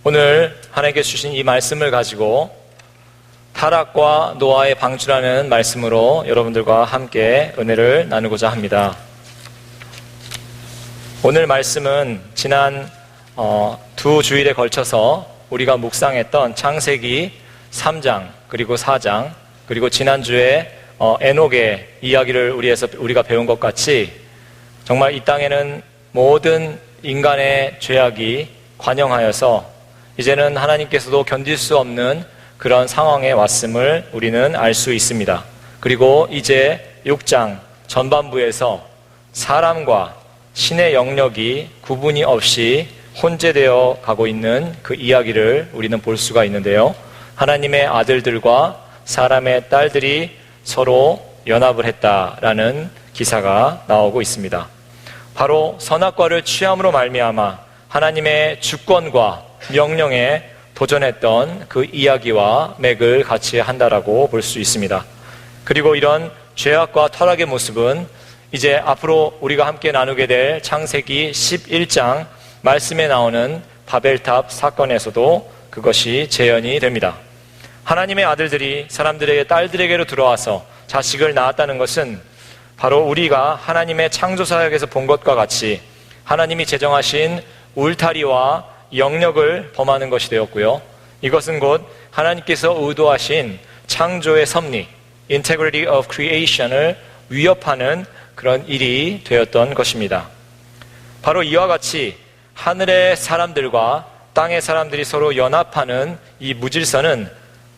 오늘 하나님께 주신 이 말씀을 가지고 타락과 노아의 방주라는 말씀으로 여러분들과 함께 은혜를 나누고자 합니다. 오늘 말씀은 지난 두 주일에 걸쳐서 우리가 묵상했던 창세기 3장 그리고 4장 그리고 지난주에 에녹의 이야기를 우리가 배운 것 같이 정말 이 땅에는 모든 인간의 죄악이 관영하여서 이제는 하나님께서도 견딜 수 없는 그런 상황에 왔음을 우리는 알 수 있습니다. 그리고 이제 6장 전반부에서 사람과 신의 영역이 구분이 없이 혼재되어 가고 있는 그 이야기를 우리는 볼 수가 있는데요. 하나님의 아들들과 사람의 딸들이 서로 연합을 했다라는 기사가 나오고 있습니다. 바로 선악과를 취함으로 말미암아 하나님의 주권과 명령에 도전했던 그 이야기와 맥을 같이 한다라고 볼 수 있습니다. 그리고 이런 죄악과 타락의 모습은 이제 앞으로 우리가 함께 나누게 될 창세기 11장 말씀에 나오는 바벨탑 사건에서도 그것이 재현이 됩니다. 하나님의 아들들이 사람들에게 딸들에게로 들어와서 자식을 낳았다는 것은 바로 우리가 하나님의 창조사역에서 본 것과 같이 하나님이 제정하신 울타리와 영역을 범하는 것이 되었고요. 이것은 곧 하나님께서 의도하신 창조의 섭리, integrity of creation을 위협하는 그런 일이 되었던 것입니다. 바로 이와 같이 하늘의 사람들과 땅의 사람들이 서로 연합하는 이 무질서는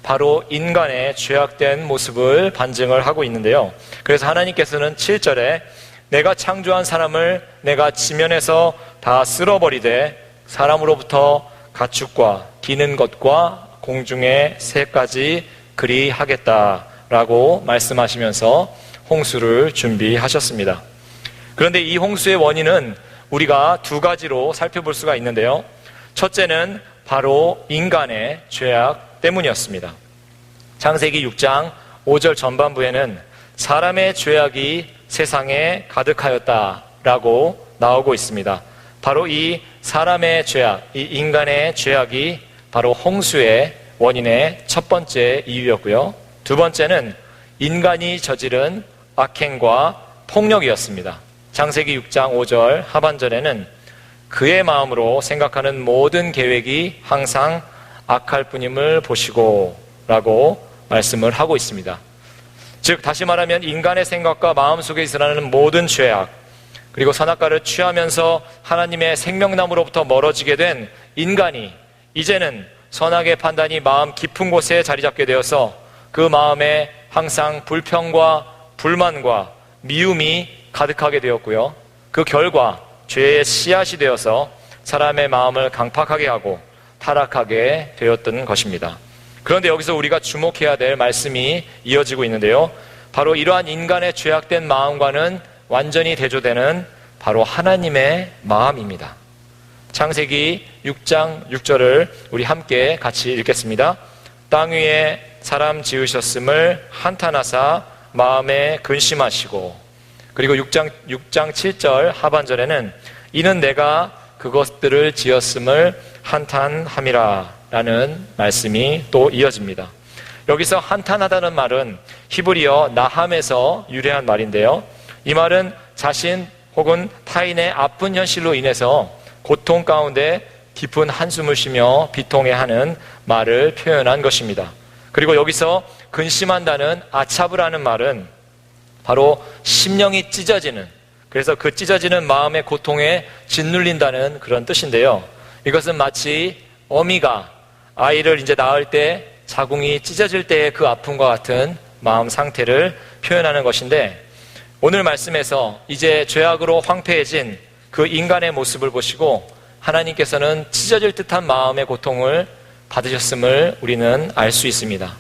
바로 인간의 죄악된 모습을 반증을 하고 있는데요. 그래서 하나님께서는 7절에 내가 창조한 사람을 내가 지면에서 다 쓸어버리되 사람으로부터 가축과 기는 것과 공중의 새까지 그리 하겠다라고 말씀하시면서 홍수를 준비하셨습니다. 그런데 이 홍수의 원인은 우리가 두 가지로 살펴볼 수가 있는데요. 첫째는 바로 인간의 죄악 때문이었습니다. 창세기 6장 5절 전반부에는 사람의 죄악이 세상에 가득하였다라고 나오고 있습니다. 바로 이 사람의 죄악, 이 인간의 죄악이 바로 홍수의 원인의 첫 번째 이유였고요. 두 번째는 인간이 저지른 악행과 폭력이었습니다. 창세기 6장 5절 하반절에는 그의 마음으로 생각하는 모든 계획이 항상 악할 뿐임을 보시고 라고 말씀을 하고 있습니다. 즉 다시 말하면 인간의 생각과 마음속에 일어나는 모든 죄악 그리고 선악과를 취하면서 하나님의 생명나무로부터 멀어지게 된 인간이 이제는 선악의 판단이 마음 깊은 곳에 자리 잡게 되어서 그 마음에 항상 불평과 불만과 미움이 가득하게 되었고요. 그 결과 죄의 씨앗이 되어서 사람의 마음을 강팍하게 하고 타락하게 되었던 것입니다. 그런데 여기서 우리가 주목해야 될 말씀이 이어지고 있는데요. 바로 이러한 인간의 죄악된 마음과는 완전히 대조되는 바로 하나님의 마음입니다. 창세기 6장 6절을 우리 함께 같이 읽겠습니다. 땅 위에 사람 지으셨음을 한탄하사 마음에 근심하시고 그리고 6장 7절 하반절에는 이는 내가 그것들을 지었음을 한탄함이라 라는 말씀이 또 이어집니다. 여기서 한탄하다는 말은 히브리어 나함에서 유래한 말인데요. 이 말은 자신 혹은 타인의 아픈 현실로 인해서 고통 가운데 깊은 한숨을 쉬며 비통해하는 말을 표현한 것입니다. 그리고 여기서 근심한다는 아차브라는 말은 바로 심령이 찢어지는, 그래서 그 찢어지는 마음의 고통에 짓눌린다는 그런 뜻인데요. 이것은 마치 어미가 아이를 이제 낳을 때 자궁이 찢어질 때의 그 아픔과 같은 마음 상태를 표현하는 것인데, 오늘 말씀에서 이제 죄악으로 황폐해진 그 인간의 모습을 보시고 하나님께서는 찢어질 듯한 마음의 고통을 받으셨음을 우리는 알 수 있습니다.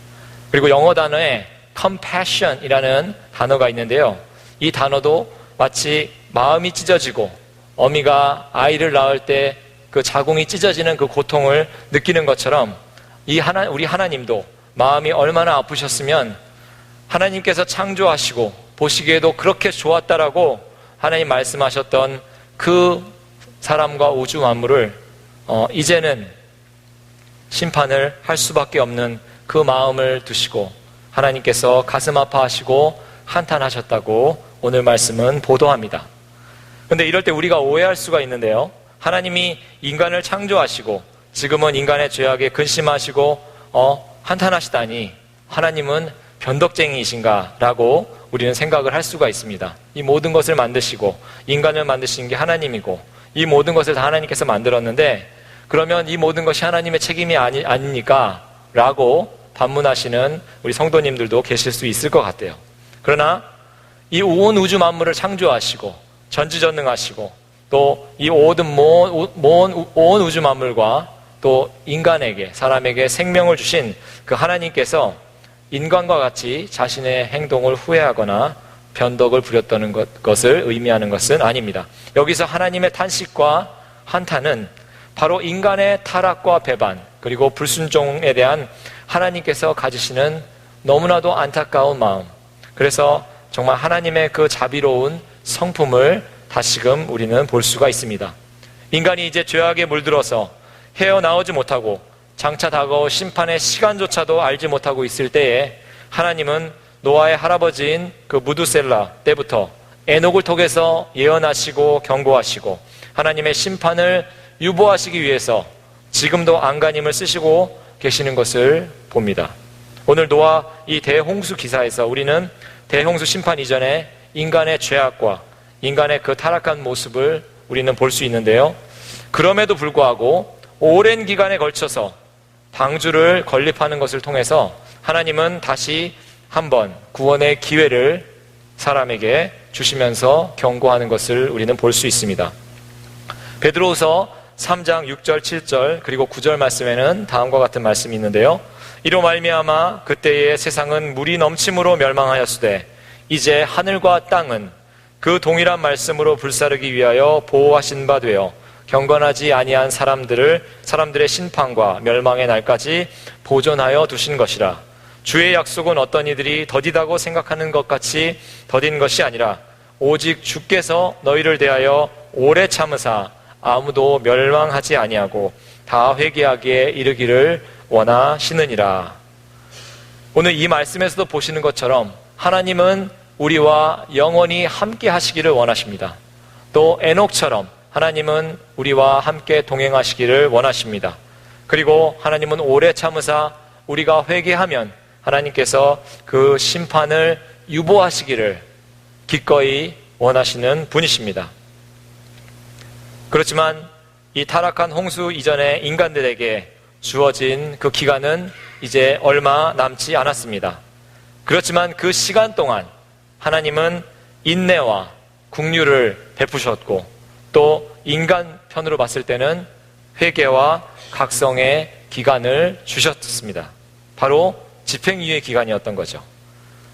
그리고 영어 단어에 compassion이라는 단어가 있는데요. 이 단어도 마치 마음이 찢어지고 어미가 아이를 낳을 때 그 자궁이 찢어지는 그 고통을 느끼는 것처럼 우리 하나님도 마음이 얼마나 아프셨으면 하나님께서 창조하시고 보시기에도 그렇게 좋았다라고 하나님 말씀하셨던 그 사람과 우주 만물을 이제는 심판을 할 수밖에 없는 그 마음을 두시고 하나님께서 가슴 아파하시고 한탄하셨다고 오늘 말씀은 보도합니다. 그런데 이럴 때 우리가 오해할 수가 있는데요, 하나님이 인간을 창조하시고 지금은 인간의 죄악에 근심하시고 한탄하시다니 하나님은 변덕쟁이이신가 라고 우리는 생각을 할 수가 있습니다. 이 모든 것을 만드시고 인간을 만드신 게 하나님이고 이 모든 것을 다 하나님께서 만들었는데 그러면 이 모든 것이 하나님의 책임이 아닙니까? 라고 반문하시는 우리 성도님들도 계실 수 있을 것 같아요. 그러나 이 온 우주 만물을 창조하시고 전지전능하시고 또 이 모든 온 우주 만물과 또 인간에게, 사람에게 생명을 주신 그 하나님께서 인간과 같이 자신의 행동을 후회하거나 변덕을 부렸다는 것을 의미하는 것은 아닙니다. 여기서 하나님의 탄식과 한탄은 바로 인간의 타락과 배반 그리고 불순종에 대한 하나님께서 가지시는 너무나도 안타까운 마음, 그래서 정말 하나님의 그 자비로운 성품을 다시금 우리는 볼 수가 있습니다. 인간이 이제 죄악에 물들어서 헤어나오지 못하고 장차 다가올 심판의 시간조차도 알지 못하고 있을 때에 하나님은 노아의 할아버지인 그 무두셀라 때부터 에녹을 통해서 예언하시고 경고하시고 하나님의 심판을 유보하시기 위해서 지금도 안간힘을 쓰시고 계시는 것을 봅니다. 오늘 노아 이 대홍수 기사에서 우리는 대홍수 심판 이전에 인간의 죄악과 인간의 그 타락한 모습을 우리는 볼 수 있는데요, 그럼에도 불구하고 오랜 기간에 걸쳐서 방주를 건립하는 것을 통해서 하나님은 다시 한번 구원의 기회를 사람에게 주시면서 경고하는 것을 우리는 볼 수 있습니다. 베드로후서 3장 6절 7절 그리고 9절 말씀에는 다음과 같은 말씀이 있는데요, 이로 말미암아 그때의 세상은 물이 넘침으로 멸망하였으되 이제 하늘과 땅은 그 동일한 말씀으로 불사르기 위하여 보호하신 바 되어 경건하지 아니한 사람들의 심판과 멸망의 날까지 보존하여 두신 것이라. 주의 약속은 어떤 이들이 더디다고 생각하는 것 같이 더딘 것이 아니라 오직 주께서 너희를 대하여 오래 참으사 아무도 멸망하지 아니하고 다 회개하기에 이르기를 원하시느니라. 오늘 이 말씀에서도 보시는 것처럼 하나님은 우리와 영원히 함께 하시기를 원하십니다. 또 에녹처럼 하나님은 우리와 함께 동행하시기를 원하십니다. 그리고 하나님은 오래 참으사 우리가 회개하면 하나님께서 그 심판을 유보하시기를 기꺼이 원하시는 분이십니다. 그렇지만 이 타락한 홍수 이전에 인간들에게 주어진 그 기간은 이제 얼마 남지 않았습니다. 그렇지만 그 시간 동안 하나님은 인내와 긍휼을 베푸셨고 또 인간 편으로 봤을 때는 회개와 각성의 기간을 주셨습니다. 바로 집행유예 기간이었던 거죠.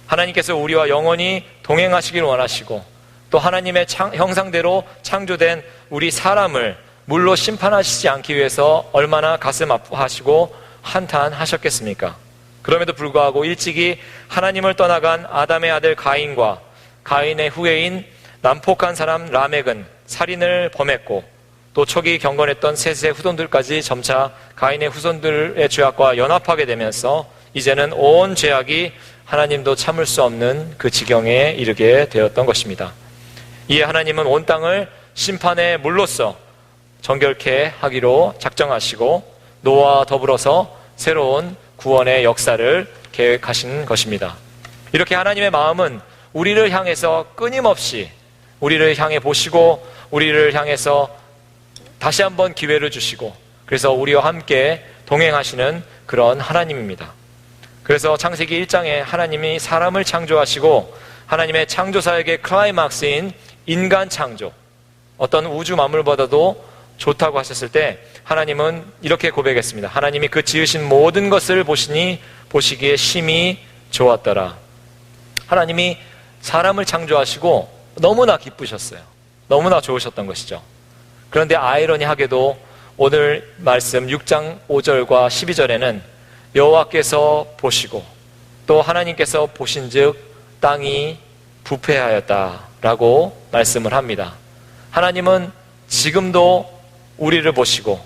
하나님께서 우리와 영원히 동행하시길 원하시고 또 하나님의 형상대로 창조된 우리 사람을 물로 심판하시지 않기 위해서 얼마나 가슴 아파하시고 한탄하셨겠습니까? 그럼에도 불구하고 일찍이 하나님을 떠나간 아담의 아들 가인과 가인의 후예인 난폭한 사람 라멕은 살인을 범했고 또 초기 경건했던 셋의 후손들까지 점차 가인의 후손들의 죄악과 연합하게 되면서 이제는 온 죄악이 하나님도 참을 수 없는 그 지경에 이르게 되었던 것입니다. 이에 하나님은 온 땅을 심판의 물로써 정결케 하기로 작정하시고 노아와 더불어서 새로운 구원의 역사를 계획하신 것입니다. 이렇게 하나님의 마음은 우리를 향해서 끊임없이 우리를 향해 보시고 우리를 향해서 다시 한번 기회를 주시고 그래서 우리와 함께 동행하시는 그런 하나님입니다. 그래서 창세기 1장에 하나님이 사람을 창조하시고 하나님의 창조사역의 클라이막스인 인간 창조, 어떤 우주 만물보다도 좋다고 하셨을 때 하나님은 이렇게 고백했습니다. 하나님이 그 지으신 모든 것을 보시기에 심히 좋았더라. 하나님이 사람을 창조하시고 너무나 기쁘셨어요. 너무나 좋으셨던 것이죠. 그런데 아이러니하게도 오늘 말씀 6장 5절과 12절에는 여호와께서 보시고 또 하나님께서 보신즉 땅이 부패하였다라고 말씀을 합니다. 하나님은 지금도 우리를 보시고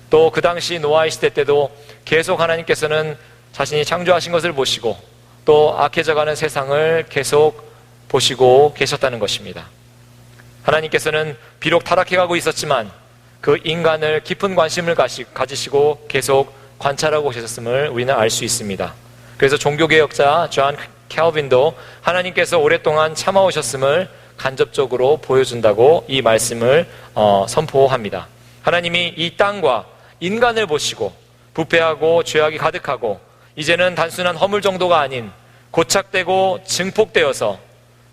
또 그 당시 노아의 시대 때도 계속 하나님께서는 자신이 창조하신 것을 보시고 또 악해져가는 세상을 계속 보시고 계셨다는 것입니다. 하나님께서는 비록 타락해가고 있었지만 그 인간을 깊은 관심을 가지시고 계속 관찰하고 계셨음을 우리는 알 수 있습니다. 그래서 종교개혁자 존 캘빈도 하나님께서 오랫동안 참아오셨음을 간접적으로 보여준다고 이 말씀을 선포합니다. 하나님이 이 땅과 인간을 보시고 부패하고 죄악이 가득하고 이제는 단순한 허물 정도가 아닌 고착되고 증폭되어서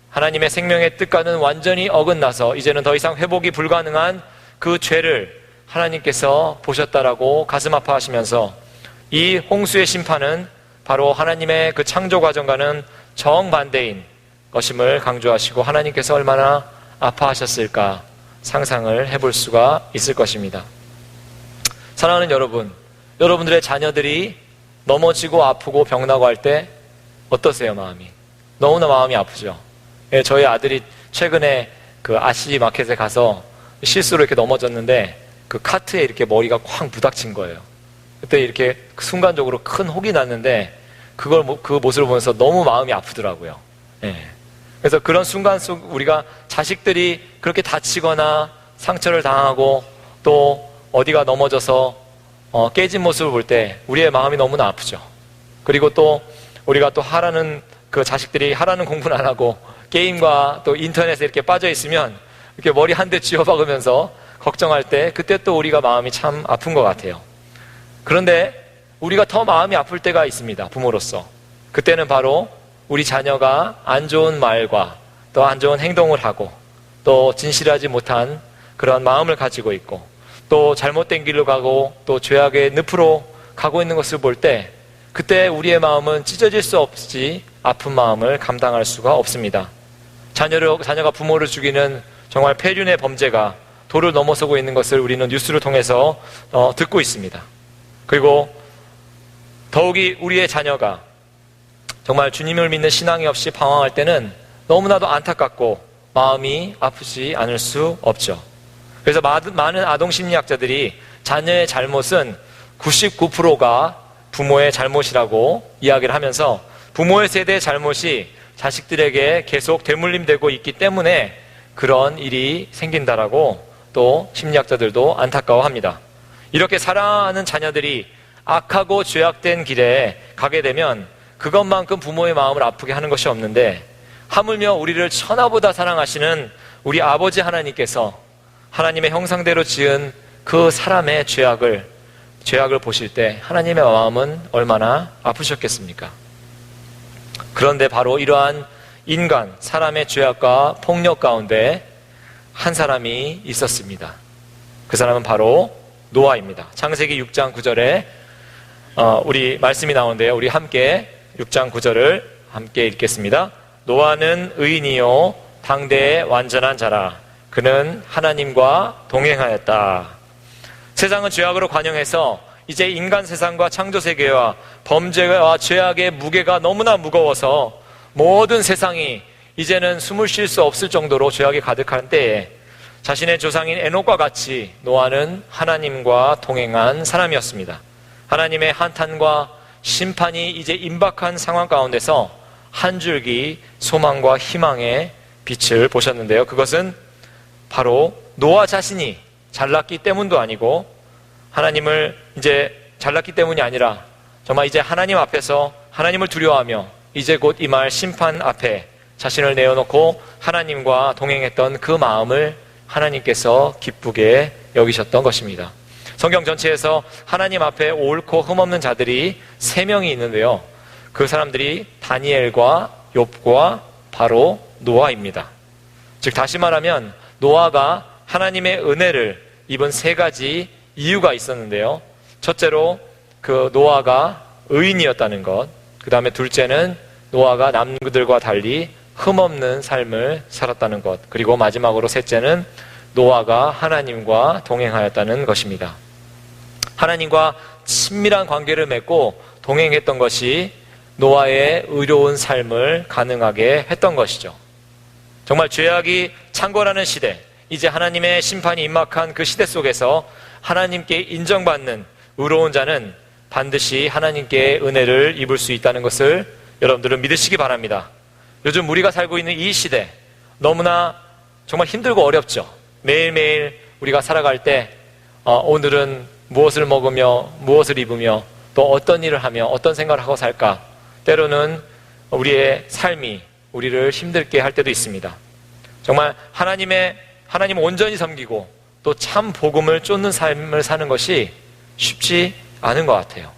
하나님의 생명의 뜻과는 완전히 어긋나서 이제는 더 이상 회복이 불가능한 그 죄를 하나님께서 보셨다라고 가슴 아파하시면서 이 홍수의 심판은 바로 하나님의 그 창조 과정과는 정반대인 것임을 강조하시고 하나님께서 얼마나 아파하셨을까 상상을 해볼 수가 있을 것입니다. 사랑하는 여러분, 여러분들의 자녀들이 넘어지고 아프고 병나고 할 때 어떠세요, 마음이? 너무나 마음이 아프죠. 예, 저희 아들이 최근에 그 아시 마켓에 가서 실수로 이렇게 넘어졌는데 그 카트에 이렇게 머리가 쾅 부닥친 거예요. 그때 이렇게 순간적으로 큰 혹이 났는데 그 모습을 보면서 너무 마음이 아프더라고요. 예. 그래서 그런 순간 속 우리가 자식들이 그렇게 다치거나 상처를 당하고 또 어디가 넘어져서 깨진 모습을 볼 때 우리의 마음이 너무나 아프죠. 그리고 또 우리가 또 그 자식들이 하라는 공부는 안 하고 게임과 또 인터넷에 이렇게 빠져 있으면 이렇게 머리 한 대 쥐어박으면서 걱정할 때 그때 또 우리가 마음이 참 아픈 것 같아요. 그런데 우리가 더 마음이 아플 때가 있습니다. 부모로서. 그때는 바로 우리 자녀가 안 좋은 말과 또 안 좋은 행동을 하고 또 진실하지 못한 그런 마음을 가지고 있고 또 잘못된 길로 가고 또 죄악의 늪으로 가고 있는 것을 볼 때 그때 우리의 마음은 찢어질 수 없이 아픈 마음을 감당할 수가 없습니다. 자녀가 부모를 죽이는 정말 폐륜의 범죄가 도를 넘어서고 있는 것을 우리는 뉴스를 통해서 듣고 있습니다. 그리고 더욱이 우리의 자녀가 정말 주님을 믿는 신앙이 없이 방황할 때는 너무나도 안타깝고 마음이 아프지 않을 수 없죠. 그래서 많은 아동심리학자들이 자녀의 잘못은 99%가 부모의 잘못이라고 이야기를 하면서 부모의 세대의 잘못이 자식들에게 계속 되물림되고 있기 때문에 그런 일이 생긴다라고 또 심리학자들도 안타까워합니다. 이렇게 사랑하는 자녀들이 악하고 죄악된 길에 가게 되면 그것만큼 부모의 마음을 아프게 하는 것이 없는데 하물며 우리를 천하보다 사랑하시는 우리 아버지 하나님께서 하나님의 형상대로 지은 그 사람의 죄악을 보실 때 하나님의 마음은 얼마나 아프셨겠습니까? 그런데 바로 이러한 인간, 사람의 죄악과 폭력 가운데 한 사람이 있었습니다. 그 사람은 바로 노아입니다. 창세기 6장 9절에 우리 말씀이 나오는데요. 우리 함께 6장 9절을 함께 읽겠습니다. 노아는 의인이요 당대의 완전한 자라. 그는 하나님과 동행하였다. 세상은 죄악으로 관영해서 이제 인간 세상과 창조 세계와 범죄와 죄악의 무게가 너무나 무거워서 모든 세상이 이제는 숨을 쉴 수 없을 정도로 죄악이 가득한 때에 자신의 조상인 에녹과 같이 노아는 하나님과 동행한 사람이었습니다. 하나님의 한탄과 심판이 이제 임박한 상황 가운데서 한 줄기 소망과 희망의 빛을 보셨는데요. 그것은 바로 노아 자신이 잘났기 때문도 아니고 하나님을 이제 잘났기 때문이 아니라 정말 이제 하나님 앞에서 하나님을 두려워하며 이제 곧 임할 심판 앞에 자신을 내어놓고 하나님과 동행했던 그 마음을 하나님께서 기쁘게 여기셨던 것입니다. 성경 전체에서 하나님 앞에 옳고 흠없는 자들이 3명이 있는데요. 그 사람들이 다니엘과 욥과 바로 노아입니다. 즉 다시 말하면 노아가 하나님의 은혜를 입은 3가지 이유가 있었는데요. 첫째로 그 노아가 의인이었다는 것, 그 다음에 둘째는 노아가 남들과 달리 흠없는 삶을 살았다는 것, 그리고 마지막으로 셋째는 노아가 하나님과 동행하였다는 것입니다. 하나님과 친밀한 관계를 맺고 동행했던 것이 노아의 의로운 삶을 가능하게 했던 것이죠. 정말 죄악이 창궐하는 시대, 이제 하나님의 심판이 임박한 그 시대 속에서 하나님께 인정받는 의로운 자는 반드시 하나님께 은혜를 입을 수 있다는 것을 여러분들은 믿으시기 바랍니다. 요즘 우리가 살고 있는 이 시대 너무나 정말 힘들고 어렵죠. 매일매일 우리가 살아갈 때 오늘은 무엇을 먹으며 무엇을 입으며 또 어떤 일을 하며 어떤 생각을 하고 살까, 때로는 우리의 삶이 우리를 힘들게 할 때도 있습니다. 정말 하나님을 온전히 섬기고 또 참 복음을 쫓는 삶을 사는 것이 쉽지 않은 것 같아요.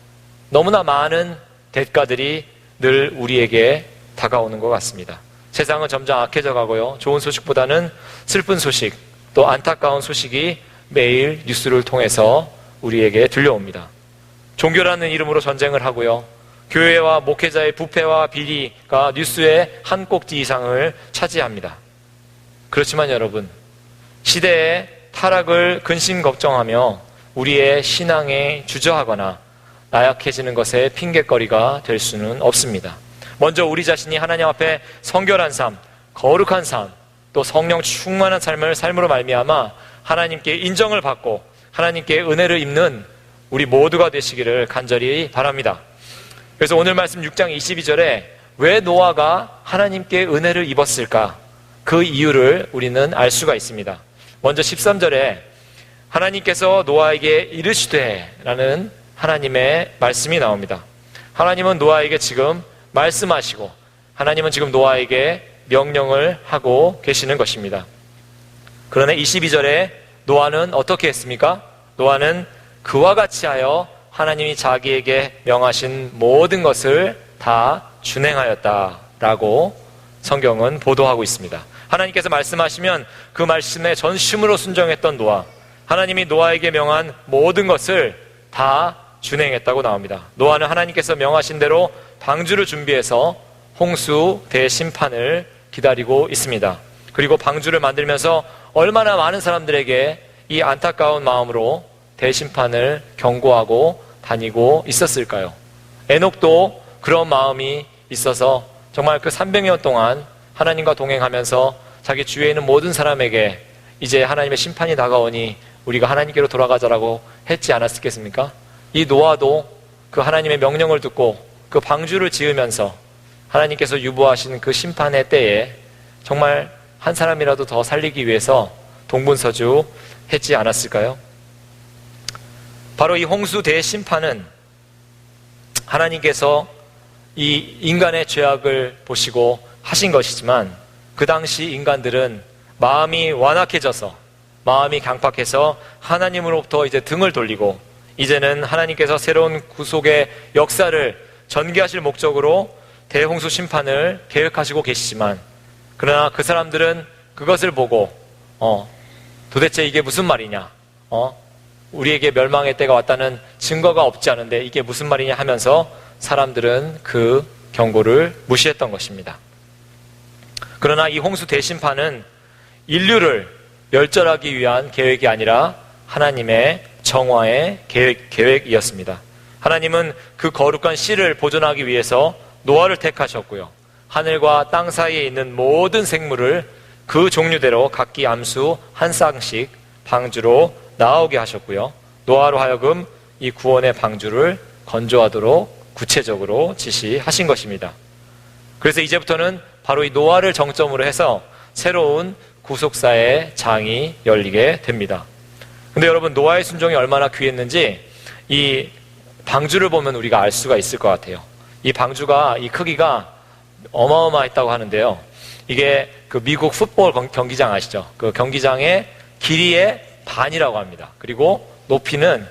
너무나 많은 대가들이 늘 우리에게 다가오는 것 같습니다. 세상은 점점 악해져 가고요. 좋은 소식보다는 슬픈 소식, 또 안타까운 소식이 매일 뉴스를 통해서 우리에게 들려옵니다. 종교라는 이름으로 전쟁을 하고요. 교회와 목회자의 부패와 비리가 뉴스의 한 꼭지 이상을 차지합니다. 그렇지만 여러분, 시대의 타락을 근심 걱정하며 우리의 신앙에 주저하거나 나약해지는 것에 핑곗거리가 될 수는 없습니다. 먼저 우리 자신이 하나님 앞에 성결한 삶, 거룩한 삶, 또 성령 충만한 삶으로 말미암아 하나님께 인정을 받고 하나님께 은혜를 입는 우리 모두가 되시기를 간절히 바랍니다. 그래서 오늘 말씀 6장 22절에 왜 노아가 하나님께 은혜를 입었을까? 그 이유를 우리는 알 수가 있습니다. 먼저 13절에 하나님께서 노아에게 이르시되 라는 하나님의 말씀이 나옵니다. 하나님은 노아에게 지금 말씀하시고 하나님은 지금 노아에게 명령을 하고 계시는 것입니다. 그러나 22절에 노아는 어떻게 했습니까? 노아는 그와 같이 하여 하나님이 자기에게 명하신 모든 것을 다 준행하였다라고 성경은 보도하고 있습니다. 하나님께서 말씀하시면 그 말씀에 전심으로 순종했던 노아, 하나님이 노아에게 명한 모든 것을 다 준행했다고 나옵니다. 노아는 하나님께서 명하신 대로 방주를 준비해서 홍수 대심판을 기다리고 있습니다. 그리고 방주를 만들면서 얼마나 많은 사람들에게 이 안타까운 마음으로 대심판을 경고하고 다니고 있었을까요? 에녹도 그런 마음이 있어서 정말 그 300년 동안 하나님과 동행하면서 자기 주위에 있는 모든 사람에게 이제 하나님의 심판이 다가오니 우리가 하나님께로 돌아가자라고 했지 않았겠습니까? 이 노아도 그 하나님의 명령을 듣고 그 방주를 지으면서 하나님께서 유보하신 그 심판의 때에 정말 한 사람이라도 더 살리기 위해서 동분서주 했지 않았을까요? 바로 이 홍수 대심판은 하나님께서 이 인간의 죄악을 보시고 하신 것이지만 그 당시 인간들은 마음이 완악해져서 마음이 강팍해서 하나님으로부터 이제 등을 돌리고 이제는 하나님께서 새로운 구속의 역사를 전개하실 목적으로 대홍수 심판을 계획하시고 계시지만 그러나 그 사람들은 그것을 보고 도대체 이게 무슨 말이냐, 우리에게 멸망의 때가 왔다는 증거가 없지 않은데 이게 무슨 말이냐 하면서 사람들은 그 경고를 무시했던 것입니다. 그러나 이 홍수 대심판은 인류를 멸절하기 위한 계획이 아니라 하나님의 정화의 계획이었습니다. 하나님은 그 거룩한 씨를 보존하기 위해서 노아를 택하셨고요. 하늘과 땅 사이에 있는 모든 생물을 그 종류대로 각기 암수 한 쌍씩 방주로 나오게 하셨고요. 노아로 하여금 이 구원의 방주를 건조하도록 구체적으로 지시하신 것입니다. 그래서 이제부터는 바로 이 노아를 정점으로 해서 새로운 구속사의 장이 열리게 됩니다. 근데 여러분, 노아의 순종이 얼마나 귀했는지 이 방주를 보면 우리가 알 수가 있을 것 같아요. 이 방주가, 이 크기가 어마어마했다고 하는데요. 이게 그 미국 풋볼 경기장 아시죠? 그 경기장의 길이의 반이라고 합니다. 그리고 높이는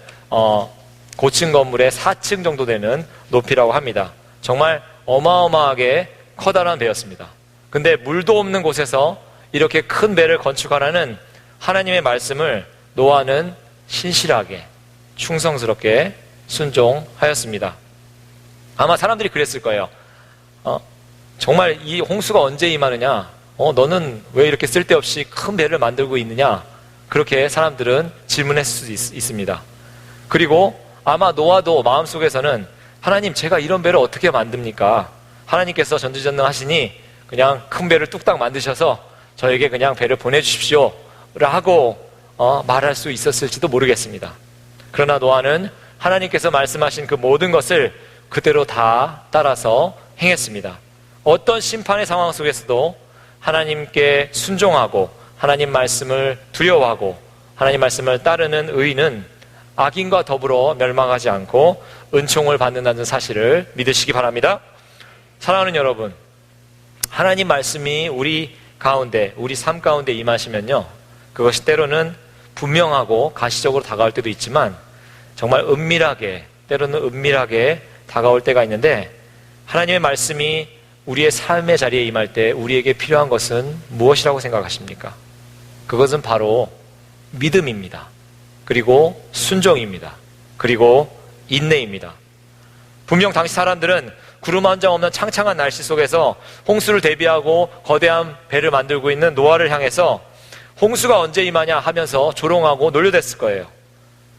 고층 건물의 4층 정도 되는 높이라고 합니다. 정말 어마어마하게 커다란 배였습니다. 근데 물도 없는 곳에서 이렇게 큰 배를 건축하라는 하나님의 말씀을 노아는 신실하게 충성스럽게 순종하였습니다. 아마 사람들이 그랬을 거예요. 정말 이 홍수가 언제 임하느냐? 너는 왜 이렇게 쓸데없이 큰 배를 만들고 있느냐? 그렇게 사람들은 질문했을 수 있습니다. 그리고 아마 노아도 마음속에서는 하나님, 제가 이런 배를 어떻게 만듭니까? 하나님께서 전지전능하시니 그냥 큰 배를 뚝딱 만드셔서 저에게 그냥 배를 보내주십시오 라고 말할 수 있었을지도 모르겠습니다. 그러나 노아는 하나님께서 말씀하신 그 모든 것을 그대로 다 따라서 행했습니다. 어떤 심판의 상황 속에서도 하나님께 순종하고 하나님 말씀을 두려워하고 하나님 말씀을 따르는 의인은 악인과 더불어 멸망하지 않고 은총을 받는다는 사실을 믿으시기 바랍니다. 사랑하는 여러분, 하나님 말씀이 우리 가운데, 우리 삶 가운데 임하시면요, 그것이 때로는 분명하고 가시적으로 다가올 때도 있지만 정말 은밀하게, 때로는 은밀하게 다가올 때가 있는데, 하나님의 말씀이 우리의 삶의 자리에 임할 때 우리에게 필요한 것은 무엇이라고 생각하십니까? 그것은 바로 믿음입니다. 그리고 순종입니다. 그리고 인내입니다. 분명 당시 사람들은 구름 한 점 없는 창창한 날씨 속에서 홍수를 대비하고 거대한 배를 만들고 있는 노아를 향해서 홍수가 언제 임하냐 하면서 조롱하고 놀려댔을 거예요.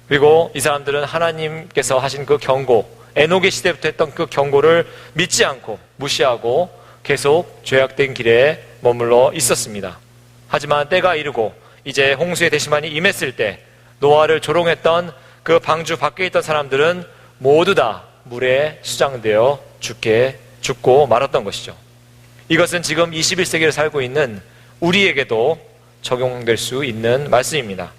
그리고 이 사람들은 하나님께서 하신 그 경고, 에녹의 시대부터 했던 그 경고를 믿지 않고 무시하고 계속 죄악된 길에 머물러 있었습니다. 하지만 때가 이르고 이제 홍수의 대심판이 임했을 때 노아를 조롱했던 그 방주 밖에 있던 사람들은 모두 다 물에 수장되어 죽고 말았던 것이죠. 이것은 지금 21세기를 살고 있는 우리에게도 적용될 수 있는 말씀입니다.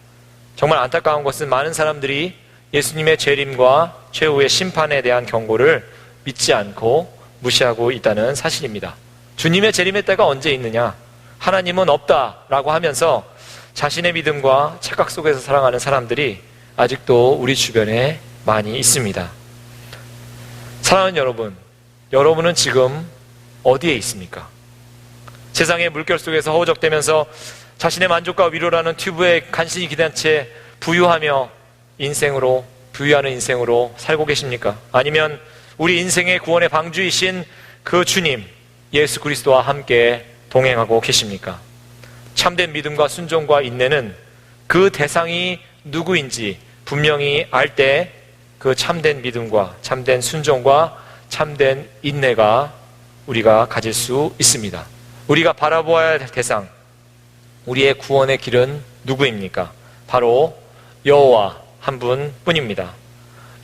정말 안타까운 것은 많은 사람들이 예수님의 재림과 최후의 심판에 대한 경고를 믿지 않고 무시하고 있다는 사실입니다. 주님의 재림의 때가 언제 있느냐? 하나님은 없다라고 하면서 자신의 믿음과 착각 속에서 살아가는 사람들이 아직도 우리 주변에 많이 있습니다. 사랑하는 여러분, 여러분은 지금 어디에 있습니까? 세상의 물결 속에서 허우적대면서 자신의 만족과 위로라는 튜브에 간신히 기댄 채 부유하는 인생으로 살고 계십니까? 아니면 우리 인생의 구원의 방주이신 그 주님 예수 그리스도와 함께 동행하고 계십니까? 참된 믿음과 순종과 인내는 그 대상이 누구인지 분명히 알 때 그 참된 믿음과 참된 순종과 참된 인내가 우리가 가질 수 있습니다. 우리가 바라보아야 할 대상, 우리의 구원의 길은 누구입니까? 바로 여호와 한 분뿐입니다.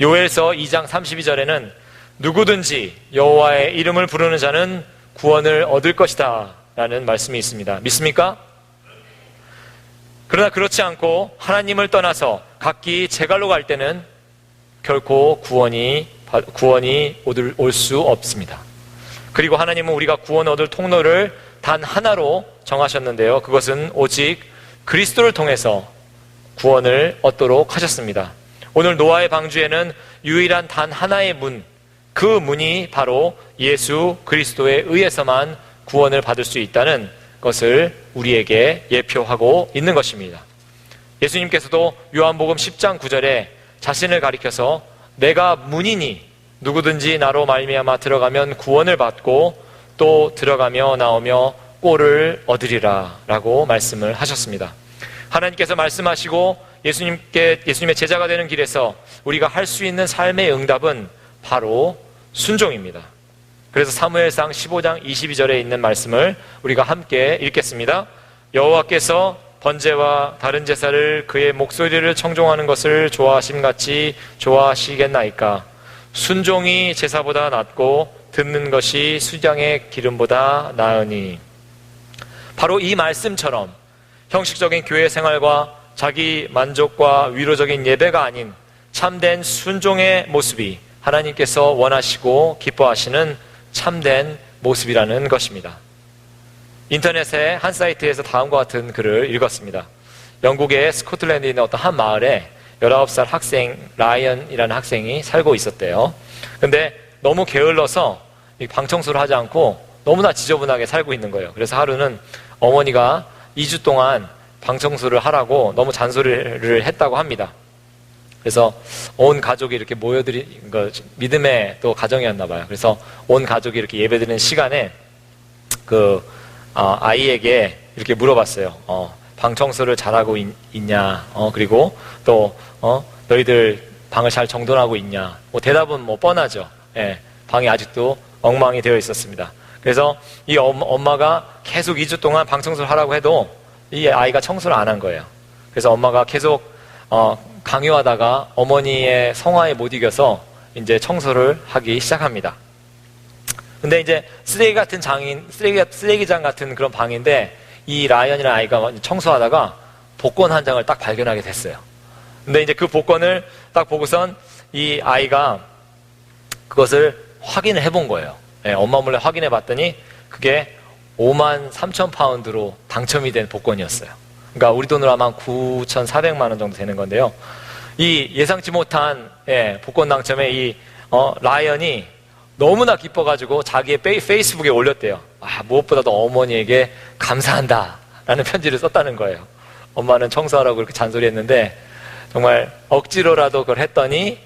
요엘서 2장 32절에는 누구든지 여호와의 이름을 부르는 자는 구원을 얻을 것이다 라는 말씀이 있습니다. 믿습니까? 그러나 그렇지 않고 하나님을 떠나서 각기 제 갈로 갈 때는 결코 구원이 올 수 없습니다. 그리고 하나님은 우리가 구원 얻을 통로를 단 하나로 정하셨는데요, 그것은 오직 그리스도를 통해서 구원을 얻도록 하셨습니다. 오늘 노아의 방주에는 유일한 단 하나의 문, 그 문이 바로 예수 그리스도에 의해서만 구원을 받을 수 있다는 것을 우리에게 예표하고 있는 것입니다. 예수님께서도 요한복음 10장 9절에 자신을 가리켜서 내가 문이니 누구든지 나로 말미암아 들어가면 구원을 받고 또 들어가며 나오며 꼴을 얻으리라 라고 말씀을 하셨습니다. 하나님께서 말씀하시고 예수님의 제자가 되는 길에서 우리가 할 수 있는 삶의 응답은 바로 순종입니다. 그래서 사무엘상 15장 22절에 있는 말씀을 우리가 함께 읽겠습니다. 여호와께서 번제와 다른 제사를 그의 목소리를 청종하는 것을 좋아하심같이 좋아하시겠나이까? 순종이 제사보다 낫고 듣는 것이 수장의 기름보다 나으니. 바로 이 말씀처럼 형식적인 교회 생활과 자기 만족과 위로적인 예배가 아닌 참된 순종의 모습이 하나님께서 원하시고 기뻐하시는 참된 모습이라는 것입니다. 인터넷의 한 사이트에서 다음과 같은 글을 읽었습니다. 영국의 스코틀랜드에 있는 어떤 한 마을에 19살 학생 라이언이라는 학생이 살고 있었대요. 근데 너무 게을러서 방청소를 하지 않고 너무나 지저분하게 살고 있는 거예요. 그래서 하루는 어머니가 2주 동안 방청소를 하라고 너무 잔소리를 했다고 합니다. 그래서 온 가족이 이렇게 모여드린 거, 믿음의 또 가정이었나 봐요. 그래서 온 가족이 이렇게 예배드리는 시간에 아이에게 이렇게 물어봤어요. 방청소를 잘하고 있냐? 그리고 또 너희들 방을 잘 정돈하고 있냐? 대답은 뻔하죠. 예, 방이 아직도 엉망이 되어 있었습니다. 그래서 이 엄마가 계속 2주 동안 방청소를 하라고 해도 이 아이가 청소를 안 한 거예요. 그래서 엄마가 계속 강요하다가 어머니의 성화에 못 이겨서 이제 청소를 하기 시작합니다. 근데 이제 쓰레기장 같은 그런 방인데 이 라이언이라는 아이가 청소하다가 복권 한 장을 딱 발견하게 됐어요. 근데 이제 그 복권을 딱 보고선 이 아이가 그것을 확인을 해본 거예요. 예, 엄마 몰래 확인해 봤더니 그게 53,000파운드로 당첨이 된 복권이었어요. 그러니까 우리 돈으로 아마 9,400만 원 정도 되는 건데요. 이 예상치 못한 복권 당첨에 이 라이언이 너무나 기뻐가지고 자기의 페이스북에 올렸대요. 무엇보다도 어머니에게 감사한다 라는 편지를 썼다는 거예요. 엄마는 청소하라고 그렇게 잔소리했는데 정말 억지로라도 그걸 했더니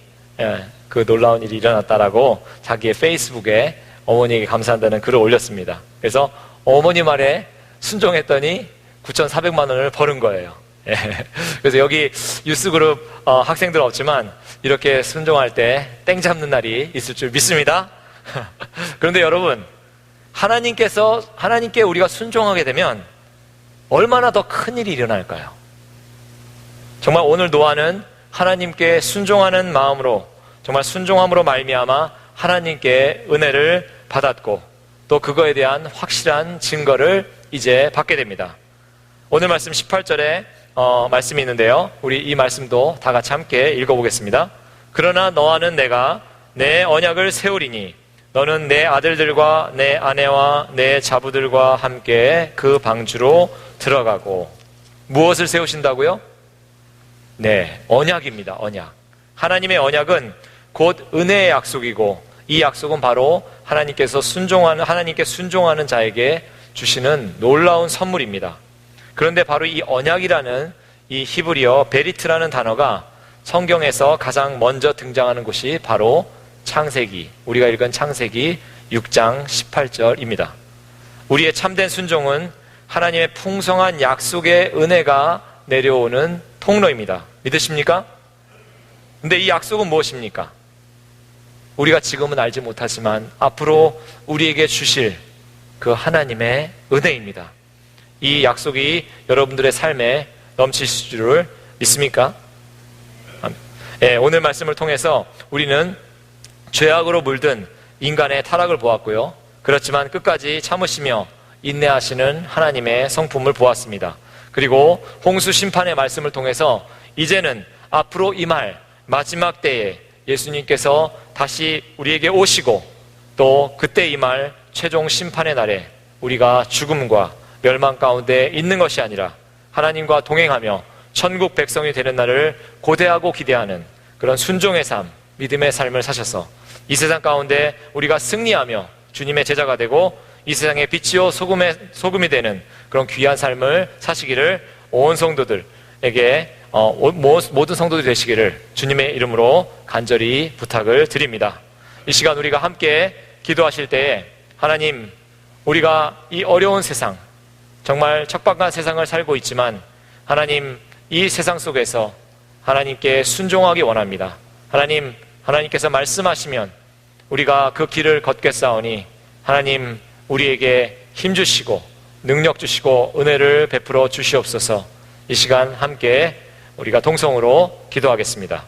그 놀라운 일이 일어났다라고 자기의 페이스북에 어머니에게 감사한다는 글을 올렸습니다. 그래서 어머니 말에 순종했더니 9,400만 원을 버는 거예요. 그래서 여기 유스그룹 학생들 없지만 이렇게 순종할 때 땡 잡는 날이 있을 줄 믿습니다. 그런데 여러분, 하나님께 우리가 순종하게 되면 얼마나 더 큰 일이 일어날까요? 정말 오늘 노아는 하나님께 순종하는 마음으로, 정말 순종함으로 말미암아 하나님께 은혜를 받았고 또 그거에 대한 확실한 증거를 이제 받게 됩니다. 오늘 말씀 18절에 말씀이 있는데요. 우리 이 말씀도 다 같이 함께 읽어보겠습니다. 그러나 너와는 내가 내 언약을 세우리니 너는 내 아들들과 내 아내와 내 자부들과 함께 그 방주로 들어가고. 무엇을 세우신다고요? 네, 언약입니다. 언약. 하나님의 언약은 곧 은혜의 약속이고 이 약속은 바로 하나님께 순종하는 자에게 주시는 놀라운 선물입니다. 그런데 바로 이 언약이라는 이 히브리어 베리트라는 단어가 성경에서 가장 먼저 등장하는 곳이 바로 창세기, 우리가 읽은 창세기 6장 18절입니다. 우리의 참된 순종은 하나님의 풍성한 약속의 은혜가 내려오는 통로입니다. 믿으십니까? 근데 이 약속은 무엇입니까? 우리가 지금은 알지 못하지만 앞으로 우리에게 주실 그 하나님의 은혜입니다. 이 약속이 여러분들의 삶에 넘치실 줄을 믿습니까? 오늘 말씀을 통해서 우리는 죄악으로 물든 인간의 타락을 보았고요. 그렇지만 끝까지 참으시며 인내하시는 하나님의 성품을 보았습니다. 그리고 홍수 심판의 말씀을 통해서 이제는 앞으로 임할 마지막 때에 예수님께서 다시 우리에게 오시고 또 그때 임할 최종 심판의 날에 우리가 죽음과 멸망 가운데 있는 것이 아니라 하나님과 동행하며 천국 백성이 되는 날을 고대하고 기대하는 그런 순종의 삶, 믿음의 삶을 사셔서 이 세상 가운데 우리가 승리하며 주님의 제자가 되고 이 세상의 빛이요 소금이 되는 그런 귀한 삶을 사시기를 온 성도들에게 모든 성도들이 되시기를 주님의 이름으로 간절히 부탁을 드립니다. 이 시간 우리가 함께 기도하실 때에 하나님, 우리가 이 어려운 세상, 정말 척박한 세상을 살고 있지만 하나님, 이 세상 속에서 하나님께 순종하기 원합니다. 하나님께서 말씀하시면 우리가 그 길을 걷겠사오니 하나님, 우리에게 힘 주시고 능력 주시고 은혜를 베풀어 주시옵소서. 이 시간 함께 우리가 동성으로 기도하겠습니다.